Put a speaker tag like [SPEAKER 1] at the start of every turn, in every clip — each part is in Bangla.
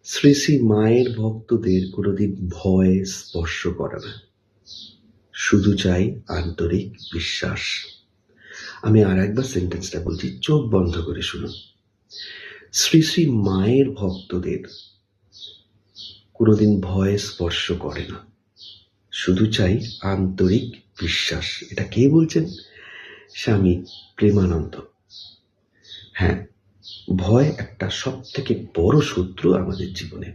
[SPEAKER 1] শ্রী শ্রী মায়ের ভক্তদের কোনোদিন ভয় স্পর্শ করে না, শুধু চাই আন্তরিক বিশ্বাস। আমি আর একবার সেন্টেন্সটা বলছি, চোখ বন্ধ করে শুনুন। শ্রী শ্রী মায়ের ভক্তদের কোনোদিন ভয় স্পর্শ করে না, শুধু চাই আন্তরিক বিশ্বাস। এটা কে বলছেন? স্বামী প্রেমানন্দ। হ্যাঁ, ভয় একটা সব থেকে বড় শত্রু আমাদের জীবনে।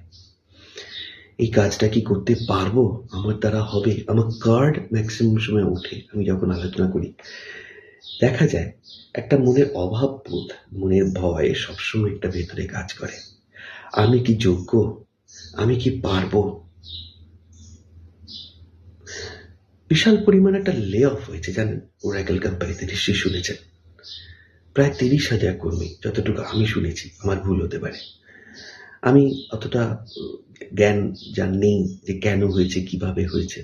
[SPEAKER 1] এই কাজটা কি করতে পারবো, আমার দ্বারা হবে, আমার কার্ড ম্যাক্সিমাম সময় ওঠে আমি যখন আলোচনা করি। দেখা যায় একটা মনের অভাব বোধ, মনের ভয় সবসময় একটা ভেতরে কাজ করে। আমি কি যোগ্য, আমি কি পারবো। বিশাল পরিমাণে একটা লে অফ হয়েছে জানেন, ওরাকেল কোম্পানিতে নিশ্চয়ই শুনেছেন। প্রায় 30,000 কর্মী, যতটুকু আমি শুনেছি, আমার ভুল হতে পারে। আমি অতটা জ্ঞান যার নেই যে কেন হয়েছে, কিভাবে হয়েছে,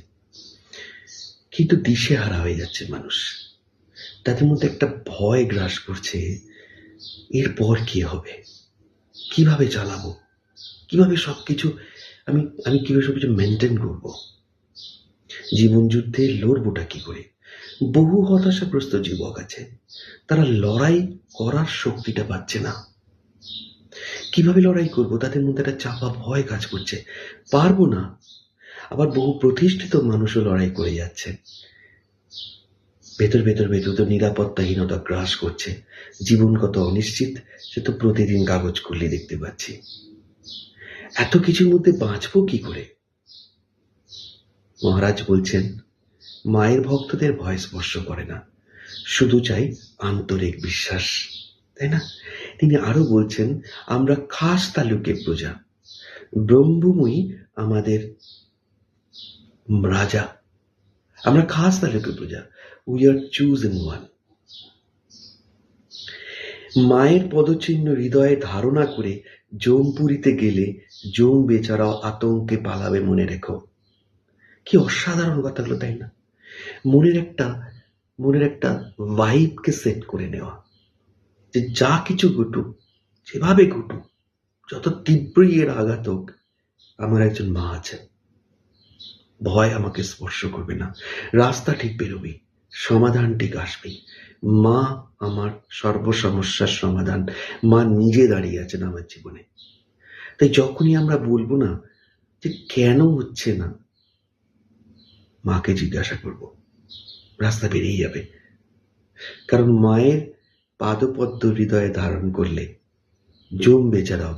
[SPEAKER 1] কিন্তু দিশেহারা হয়ে যাচ্ছে মানুষ। তাদের মধ্যে একটা ভয় গ্রাস করছে, এরপর কি হবে, কিভাবে চালাবো, কিভাবে সবকিছু আমি আমি কিভাবে সবকিছু মেনটেন করব, জীবন যুদ্ধে লড়বোটা কি করে। বহু হতাশাগ্রস্ত যুবক আছে, তারা লড়াই করার শক্তিটা পাচ্ছে না। কিভাবে লড়াই করব, তাদের মধ্যে একটা চাপা ভয় কাজ করছে, পারবো না। আবার বহু প্রতিষ্ঠিত মানুষও লড়াই করে যাচ্ছে, ভেতর ভেতর তো নিরাপত্তাহীনতা গ্রাস করছে। জীবন কত অনিশ্চিত সে তো প্রতিদিন কাগজ খুললে দেখতে পাচ্ছি। এত কিছুর মধ্যে বাঁচবো কি করে? মহারাজ বলছেন, মায়ের ভক্তদের ভয় স্পর্শ করে না, শুধু চাই আন্তরিক বিশ্বাস, তাই না? তিনি আরো বলছেন, আমরা খাস তালুকের প্রজা, ব্রহ্মময়ী আমাদের রাজা। আমরা খাস তালুকের প্রজা, উই আর চুজেন ওয়ান। মায়ের পদচিহ্ন হৃদয়ে ধারণা করে জমপুরিতে গেলে জম বেচারাও আতঙ্কে পালাবে, মনে রেখো। কি অসাধারণ কথাগুলো, তাই না? মনের একটা ভাইবকে সেট করে নেওয়া, যে যা কিছু ঘটুক, যেভাবে ঘটুক, যত তীব্রই এর আঘাত হোক, আমার একজন মা আছেন, ভয় আমাকে স্পর্শ করবে না। রাস্তা ঠিক বেরোবি, সমাধান ঠিক আসবেই। মা আমার সর্বসমস্যার সমাধান, মা নিজে দাঁড়িয়ে আছেন আমার জীবনে। তাই যখনই আমরা বলবো না যে কেন হচ্ছে না, মাকে জিজ্ঞাসা করব, রাস্তা বেরিয়ে যাবে। কারণ মায়ের পাদপদ্ম হৃদয়ে ধারণ করলে জম বেচারাও